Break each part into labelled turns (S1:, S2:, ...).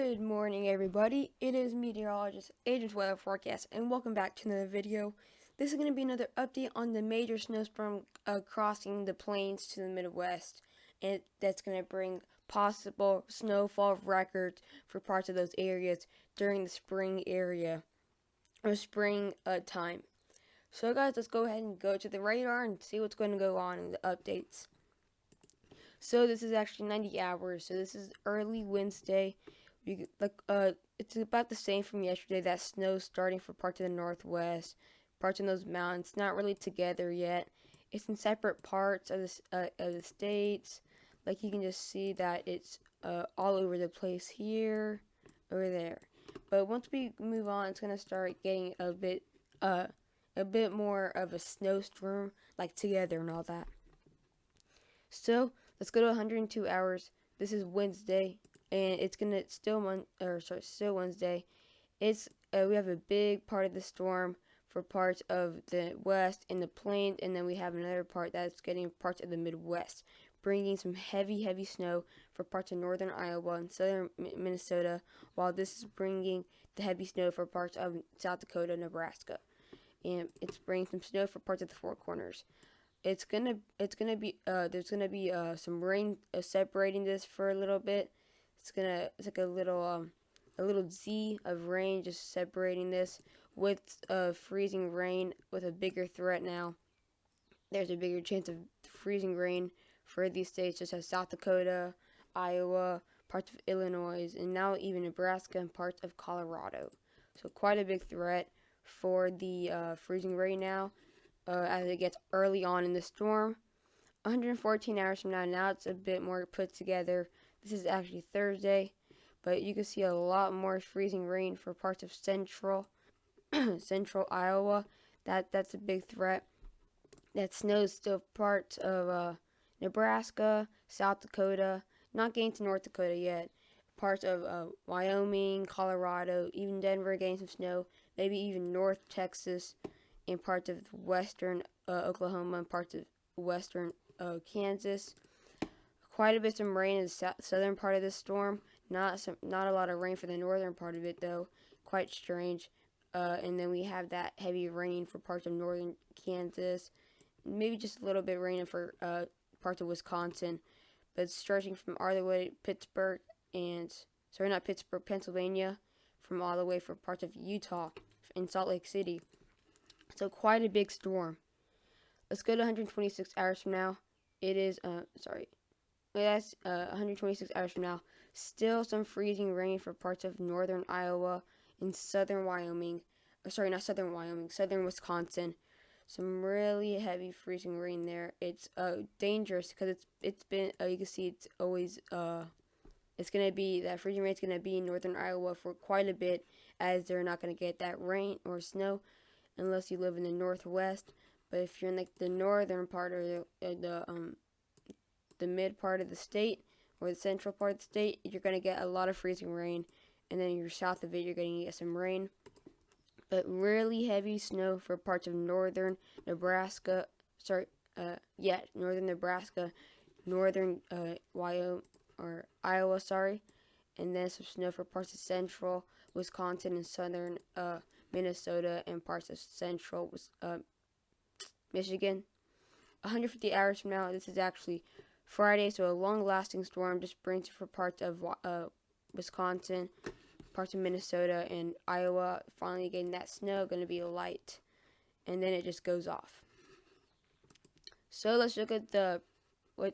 S1: Good morning, everybody. It is meteorologist Adrian's weather forecast, and welcome back to another video. This is going to be another update on the major snowstorm crossing the plains to the Midwest, and that's going to bring possible snowfall records for parts of those areas during the spring time. So, guys, let's go ahead and go to the radar and see what's going to go on in the updates. So this is actually 90 hours. So this is early Wednesday. It's about the same from yesterday. That snow starting for parts of the Northwest, parts of those mountains. Not really together yet. It's in separate parts of the states. Like you can just see that it's all over the place here, over there. But once we move on, it's gonna start getting a bit more of a snowstorm, like together and all that. So let's go to 102 hours. This is Wednesday, and it's gonna still Wednesday. It's we have a big part of the storm for parts of the west and the plains, and then we have another part that's getting parts of the Midwest, bringing some heavy snow for parts of northern Iowa and southern Minnesota, while this is bringing the heavy snow for parts of South Dakota, Nebraska, and it's bringing some snow for parts of the Four Corners. There's gonna be some rain separating this for a little bit. It's like a little Z of rain just separating this with freezing rain with a bigger threat now. There's a bigger chance of freezing rain for these states such as South Dakota, Iowa, parts of Illinois, and now even Nebraska and parts of Colorado. So quite a big threat for the freezing rain now. As it gets early on in the storm. 114 hours from now it's a bit more put together. This is actually Thursday, but you can see a lot more freezing rain for parts of central Iowa. That's a big threat. That snow's still parts of Nebraska, South Dakota, not getting to North Dakota yet. Parts of Wyoming, Colorado, even Denver getting some snow, maybe even North Texas, in parts of western Oklahoma and parts of western Kansas. Quite a bit of rain in the southern part of the storm. Not a lot of rain for the northern part of it though. Quite strange. And then we have that heavy rain for parts of northern Kansas. Maybe just a little bit rain for parts of Wisconsin. But it's stretching from all the way to Pittsburgh Pennsylvania, from all the way for parts of Utah and Salt Lake City. So quite a big storm. Let's go to 126 hours from now. It is, 126 hours from now. Still some freezing rain for parts of northern Iowa and southern Wyoming. Southern Wisconsin. Some really heavy freezing rain there. It's dangerous because it's been, you can see it's always, it's going to be, that freezing rain is going to be in northern Iowa for quite a bit, as they're not going to get that rain or snow unless you live in the Northwest. But if you're in like the northern part or the mid part of the state or the central part of the state, you're going to get a lot of freezing rain, and then you're south of it, you're going to get some rain. But really heavy snow for parts of northern Nebraska, northern Nebraska, northern Wyoming or Iowa, and then some snow for parts of central Wisconsin and southern Minnesota and parts of central Michigan. 150 hours from now, this is actually Friday, so a long-lasting storm just brings it for parts of Wisconsin, parts of Minnesota, and Iowa. Finally getting that snow, going to be light, and then it just goes off. So let's look at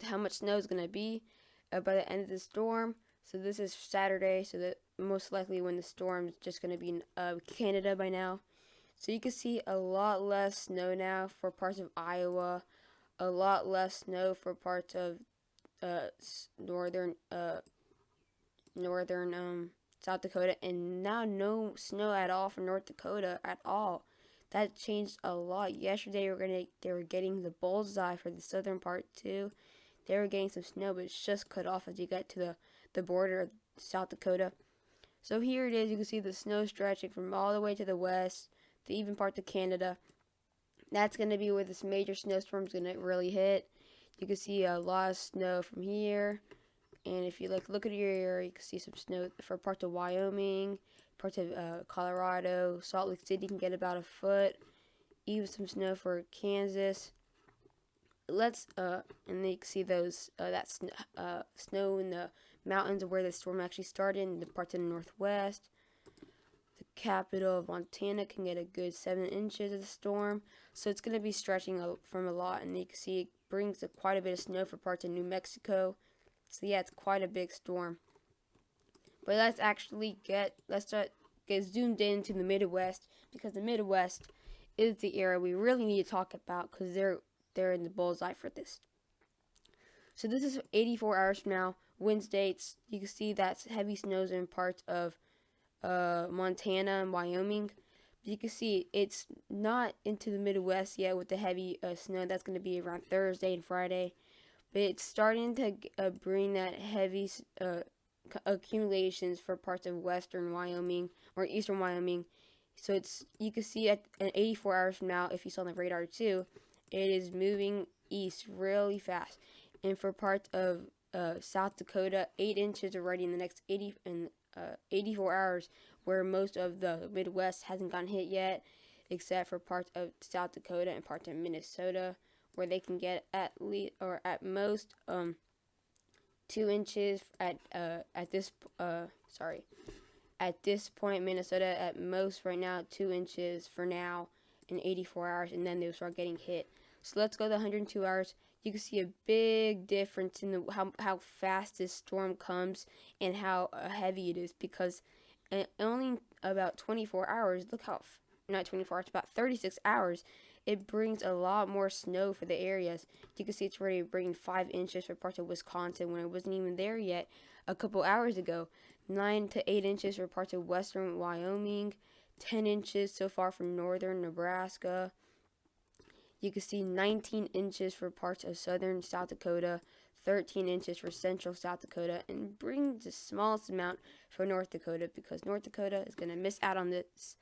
S1: how much snow is going to be by the end of the storm. So this is Saturday, so that most likely when the storm is just going to be in Canada by now. So you can see a lot less snow now for parts of Iowa, a lot less snow for parts of northern South Dakota, and now no snow at all for North Dakota at all. That changed a lot. Yesterday they were getting the bullseye for the southern part too. They were getting some snow, but it's just cut off as you get to the border of South Dakota. So here it is. You can see the snow stretching from all the way to the west to even parts of Canada. That's going to be where this major snowstorm is going to really hit. You can see a lot of snow from here And if you look at your area, you can see some snow for parts of Wyoming, parts of Colorado. Salt Lake City can get about a foot. Even some snow for Kansas. And then you can see those snow in the mountains where the storm actually started, in the parts of the northwest. The capital of Montana can get a good 7 inches of the storm, so it's going to be stretching from a lot. And you can see it brings quite a bit of snow for parts of New Mexico. So yeah, it's quite a big storm. But let's get zoomed into the Midwest, because the Midwest is the area we really need to talk about, because they're in the bullseye for this. So this is 84 hours from now, Wednesday. You can see that's heavy snows in parts of Montana and Wyoming. But you can see it's not into the Midwest yet with the heavy snow. That's going to be around Thursday and Friday. But it's starting to bring that heavy accumulations for parts of western Wyoming or eastern Wyoming. So you can see at 84 hours from now, if you saw on the radar too, it is moving east really fast. And for parts of South Dakota, 8 inches already in the next 84 hours, where most of the Midwest hasn't gotten hit yet, except for parts of South Dakota and parts of Minnesota, where they can get at least or at most 2 inches at this point. Minnesota at most right now 2 inches for now in 84 hours, and then they'll start getting hit. So let's go to 102 hours. You can see a big difference in how fast this storm comes and how heavy it is, because only about 24 hours, not 24 hours, about 36 hours, it brings a lot more snow for the areas. You can see it's already bringing 5 inches for parts of Wisconsin when it wasn't even there yet a couple hours ago. 9 to 8 inches for parts of western Wyoming. 10 inches so far for northern Nebraska. You can see 19 inches for parts of southern South Dakota, 13 inches for central South Dakota, and brings the smallest amount for North Dakota, because North Dakota is going to miss out on this.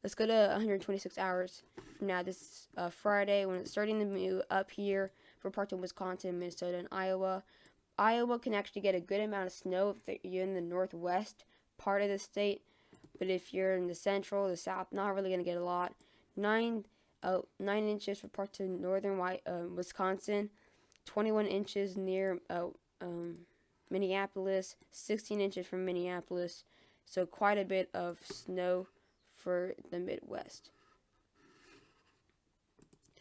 S1: Let's go to 126 hours from now. This Friday, when it's starting to move up here for parts of Wisconsin, Minnesota, and Iowa. Iowa can actually get a good amount of snow if you're in the northwest part of the state, but if you're in the central, the south, not really going to get a lot. 9 inches for parts of northern Wisconsin, 21 inches near Minneapolis, 16 inches from Minneapolis, so quite a bit of snow for the Midwest.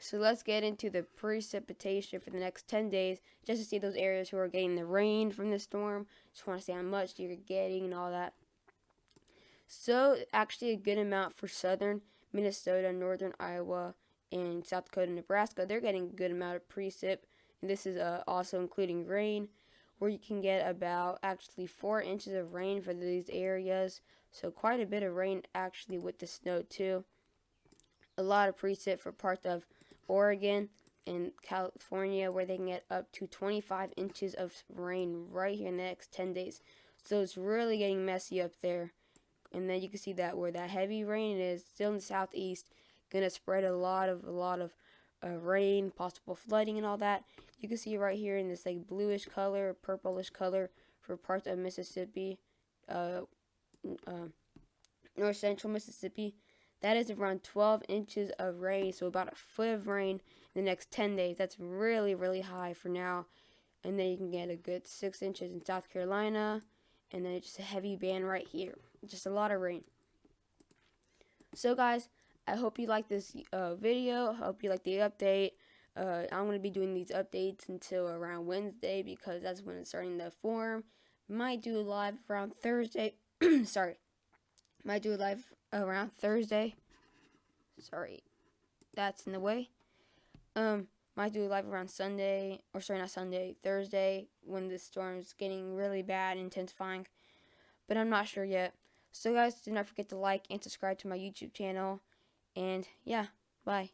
S1: So let's get into the precipitation for the next 10 days, just to see those areas who are getting the rain from the storm. Just want to see how much you're getting and all that. So actually a good amount for southern Minnesota, northern Iowa, and South Dakota, Nebraska. They're getting a good amount of precip, and this is also including rain, where you can get about actually 4 inches of rain for these areas. So quite a bit of rain actually with the snow too. A lot of precip for parts of Oregon and California, where they can get up to 25 inches of rain right here in the next 10 days. So it's really getting messy up there. And then you can see that where that heavy rain is still in the southeast, gonna spread a lot of rain, possible flooding and all that. You can see right here in this bluish color, purplish color for parts of Mississippi, north central Mississippi. That is around 12 inches of rain, so about a foot of rain in the next 10 days. That's really, really high for now. And then you can get a good 6 inches in South Carolina, and then it's just a heavy band right here. Just a lot of rain. So guys, I hope you like this video. I hope you like the update. I'm going to be doing these updates until around Wednesday, because that's when it's starting to form. Might do a live around Thursday. Might do a live around Thursday. Sorry, that's in the way. Might do a live around Sunday, or sorry, not Sunday, Thursday, when the storm's getting really bad, intensifying. But I'm not sure yet. So guys, do not forget to like and subscribe to my YouTube channel. And yeah, bye.